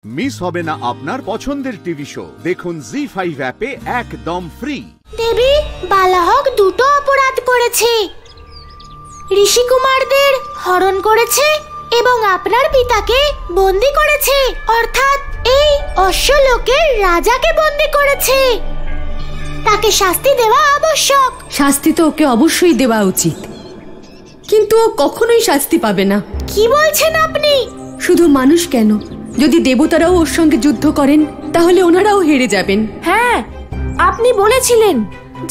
Miss হবে না আপনার পছন্দের টিভি শো। দেখুন জি5 অ্যাপে একদম ফ্রি। দেবী, বালাহক দুটো অপরাধ করেছে। ঋষি কুমারদের হরণ করেছে এবং আপনার পিতাকে বন্দী করেছে, অর্থাৎ এই অশ্বলোকের রাজাকে বন্দী করেছে। তাকে শাস্তি দেওয়া আবশ্যক। শাস্তি তো ওকে অবশ্যই দেওয়া উচিত, কিন্তু ও কখনোই শাস্তি পাবে না। কি বলছেন আপনি? শুধু মানুষ কেন, যদি দেবতারাও ওর সঙ্গে যুদ্ধ করেন তাহলে ওনারাও হেরে যাবেন। হ্যাঁ, আপনি বলেছিলেন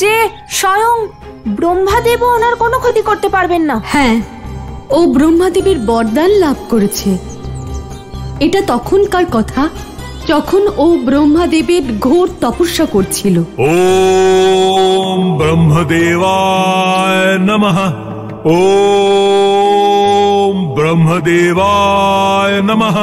যে স্বয়ং ব্রহ্মাদেবও ওনার কোনো ক্ষতি করতে পারবেন না। হ্যাঁ, ও ব্রহ্মাদেবের বরদান লাভ করেছে। এটা তখনকার কথা যখন ও ব্রহ্মাদেবের ঘোর তপস্যা করছিল। ওম ব্রহ্মদেবায় নমঃ। ওম ব্রহ্মদেবায় নমঃ।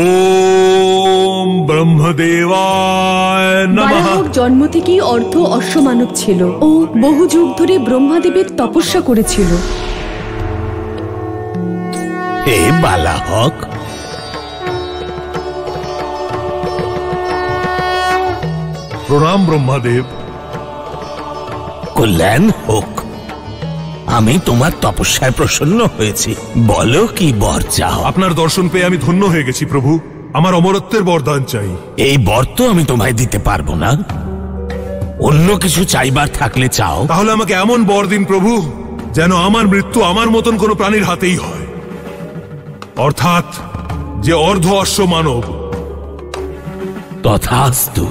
ওম ব্রহ্মদেবায় নমঃ। বালাহক জন্ম থেকেই অর্ধ অশ্বমানব ছিল। ও বহু যুগ ধরে ব্রহ্মাদেবের তপস্যা করেছিল। হে বালাহক, প্রণাম ব্রহ্মাদেব। কল্যাণ হোক। আমি তোমার তপস্যায় প্রসন্ন হয়েছি। বলো কি বর চাও? আপনার দর্শন পেয়ে আমি ধন্য হয়ে গেছি প্রভু। আমার অমরত্বের বরদান চাই। এই বর তো আমি তোমায় দিতে পারবো না। অন্য কিছু চাইবার থাকলে চাও। তাহলে আমাকে এমন বর দিন প্রভু, যেন আমার মৃত্যু আমার মতন কোনো প্রাণীর হাতেই হয়, অর্থাৎ যে অর্ধ অশ্ব মানব। তথাস্তু।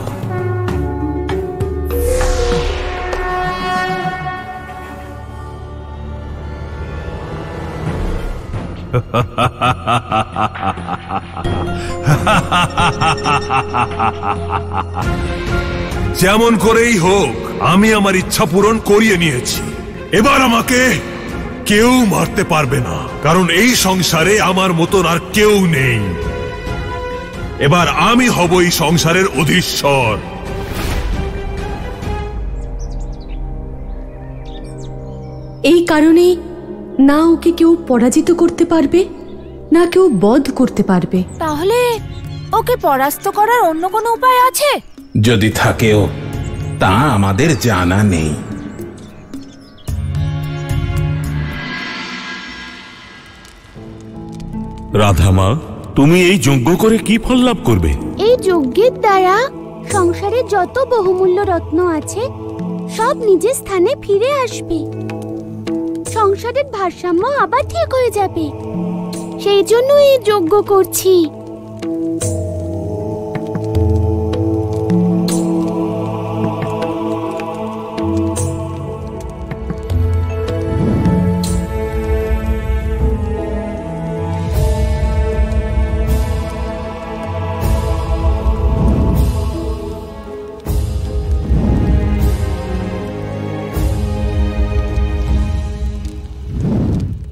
যেমন করেই হোক আমি আমার ইচ্ছা পূরণ করিয়ে নিয়েছি। এবার আমাকে কেউ মারতে পারবে না, কারণ এই সংসারে আমার মতন আর কেউ নেই। এবার আমি হব এই সংসারের অধীশ্বর। এই কারণেই না ওকে কেউ পরাজিত করতে পারবে, না কেউ বধ করতে পারবে। তাহলে ওকে পরাস্ত করার অন্য কোনো উপায় আছে? যদি থাকেও তা আমাদের জানা নেই। রাধামা, তুমি এই যজ্ঞ করে কি ফল লাভ করবে? এই যজ্ঞের দ্বারা সংসারে যত বহুমূল্য রত্ন আছে সব নিজের স্থানে ফিরে আসবে। সংসারের ভারসাম্য আবার ঠিক হয়ে যাবে। সেই জন্য এই যজ্ঞ করছি।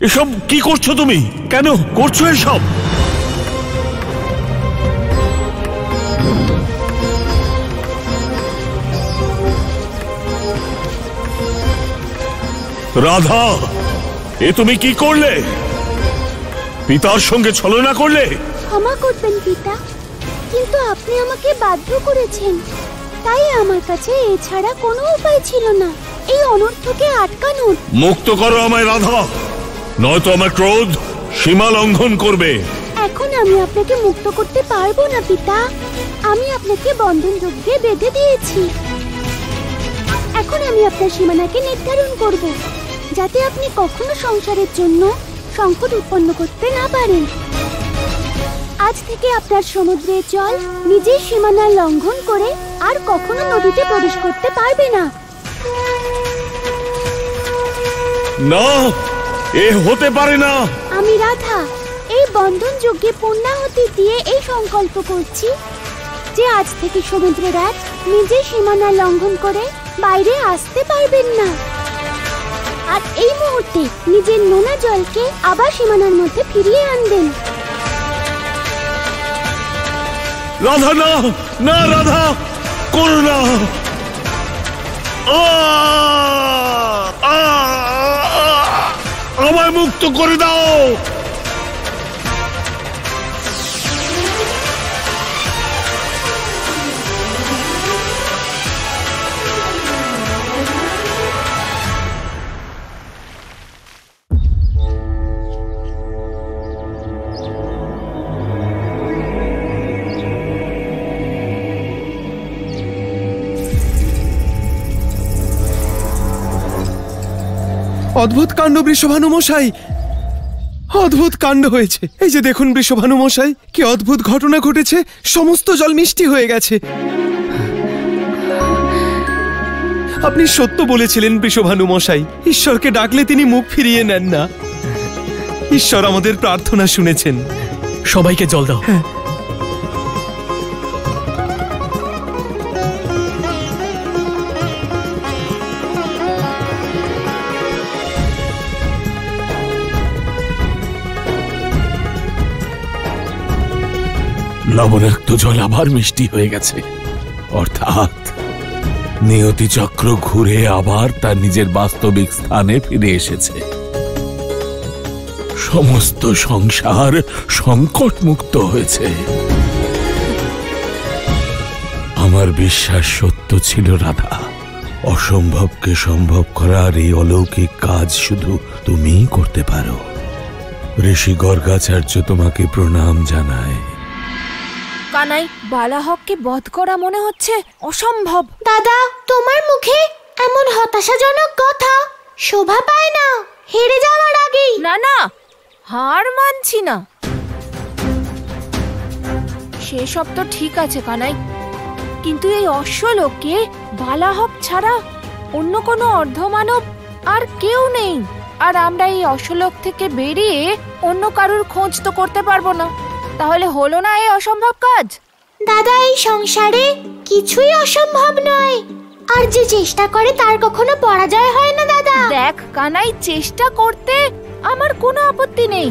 এসব কি করছো তুমি? কেন করছো এসব? রাধা, এ তুমি কি করলে? পিতার সঙ্গে ছলনা করলে? ক্ষমা করবেন পিতা, কিন্তু আপনি আমাকে বাধ্য করেছেন। তাই আমার কাছে এছাড়া কোনো উপায় ছিল না এই অনর্থকে আটকানোর। মুক্ত করো আমায় রাধা, নয়তো আমার ক্রোধ সীমা লঙ্ঘন করবে। এখন আমি আপনাকে মুক্ত করতে পারবো না পিতা। আমি আপনাকে বন্ধন যজ্ঞে বেঁধে দিয়েছি। এখন আমি আপনার সীমানাকে নির্ধারণ করব, যাতে আপনি কখনো সংসারের জন্য সংকট উৎপন্ন করতে না পারেন। আজ থেকে আপনার সমুদ্রের জল নিজের সীমানা লঙ্ঘন করে আর কখনো নদীতে প্রবেশ করতে পারবে না। না, এ হতে পারে না। আমি রাধা এই বন্ধন যজ্ঞে পূর্ণাহুতি দিয়ে এই সংকল্প করছি যে আজ থেকে সমুদ্ররাজ নিজের সীমানা লঙ্ঘন করে বাইরে আসতে পারবেন না, আর এই মুহূর্তে নিজের নোনা জলকে আবার সীমানার মধ্যে ফিরিয়ে আনবেন। রাধা, না না, রাধা করো না। আমায় মুক্ত করে দাও। অদ্ভুত কাণ্ড বৃষভানু মশাই, অদ্ভুত কাণ্ড হয়েছে। এই যে দেখুন বৃষভানু মশাই, কি অদ্ভুত ঘটনা ঘটেছে। সমস্ত জল মিষ্টি হয়ে গেছে। আপনি সত্য বলেছিলেন বৃষভানু মশাই, ঈশ্বরকে ডাকলে তিনি মুখ ফিরিয়ে নেন না। ঈশ্বর আমাদের প্রার্থনা শুনেছেন। সবাইকে জল দাও। লবণাক্ত জল আবার মিষ্টি হয়ে গেছে, অর্থাৎ নিয়তি চক্র ঘুরে আবার তার নিজের বাস্তবিক স্থানে ফিরে এসেছে। সমস্ত সংসার সংকট মুক্ত হয়েছে। আমার বিশ্বাস সত্য ছিল রাধা, অসম্ভবকে সম্ভব করার এই অলৌকিক কাজ শুধু তুমিই করতে পারো। ঋষি গর্গাচার্য তোমাকে প্রণাম জানায়। কানাই, বালাহককে বধ করা মনে হচ্ছে অসম্ভব। দাদা, তোমার মুখে এমন হতাশাজনক কথা শোভা পায় না হেরে যাওয়ার আগেই। না না, হার মানছি না। সেসব তো ঠিক আছে কানাই, কিন্তু এই অশ্বলোকে বালাহক ছাড়া অন্য কোনো অর্ধমানব আর কেউ নেই। আর আমরা এই অশ্বলোক থেকে বেরিয়ে অন্য কারুর খোঁজ তো করতে পারবো না। তাহলে হলো না এই অসম্ভব কাজ? দাদা, এই সংসারে কিছুই অসম্ভব নয়, আর যে চেষ্টা করে তার কখনো পরাজয় হয় না দাদা। দেখ কানাই, চেষ্টা করতে আমার কোনো আপত্তি নেই,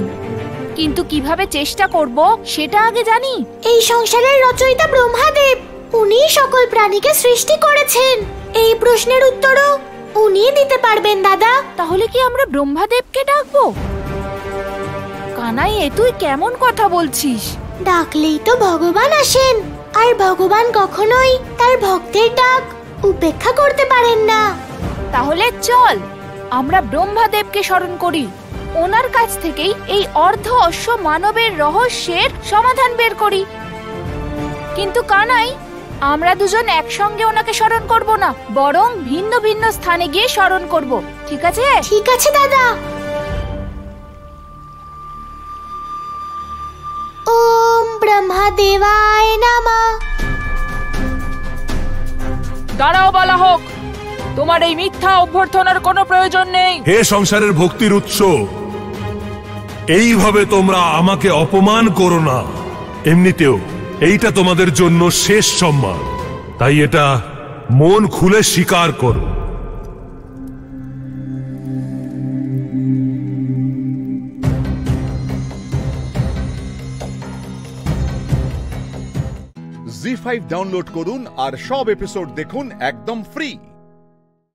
কিন্তু কিভাবে চেষ্টা করব সেটা আগে জানি। এই সংসারের রচয়িতা ব্রহ্মাদেব, উনি সকল প্রাণীকে সৃষ্টি করেছেন। এই প্রশ্নের উত্তরও উনি দিতে পারবেন দাদা। তাহলে কি আমরা ব্রহ্মাদেবকে ডাকবো? কানাই, এ তুই কেমন কথা বলছিস? ডাকলেই তো ভগবান আসেন, আর ভগবান কখনোই তার ভক্তের ডাক উপেক্ষা করতে পারেন না। তাহলে চল আমরা ব্রহ্মাদেবকে স্মরণ করি, ওনার কাছ থেকেই এই অর্ধ অশ্ব মানবের রহস্যের সমাধান বের করি। কিন্তু কানাই, আমরা দুজন একসঙ্গে ওনাকে স্মরণ করব না, বরং ভিন্ন ভিন্ন স্থানে গিয়ে স্মরণ করব। ঠিক আছে? ঠিক আছে দাদা। ওম ব্রহ্মদেবায় নমঃ। দাঁড়াও বালাহক, তোমার এই মিথ্যা অভ্যর্থনার কোনো প্রয়োজন নেই। হে সংসারের ভক্তির উৎস, এইভাবে তোমরা আমাকে অপমান করো না। এমনিতেও এইটা তোমাদের জন্য শেষ সম্মান, তাই এটা মন খুলে স্বীকার করো। জি5 ডাউনলোড করুন আর সব এপিসোড দেখুন একদম ফ্রি।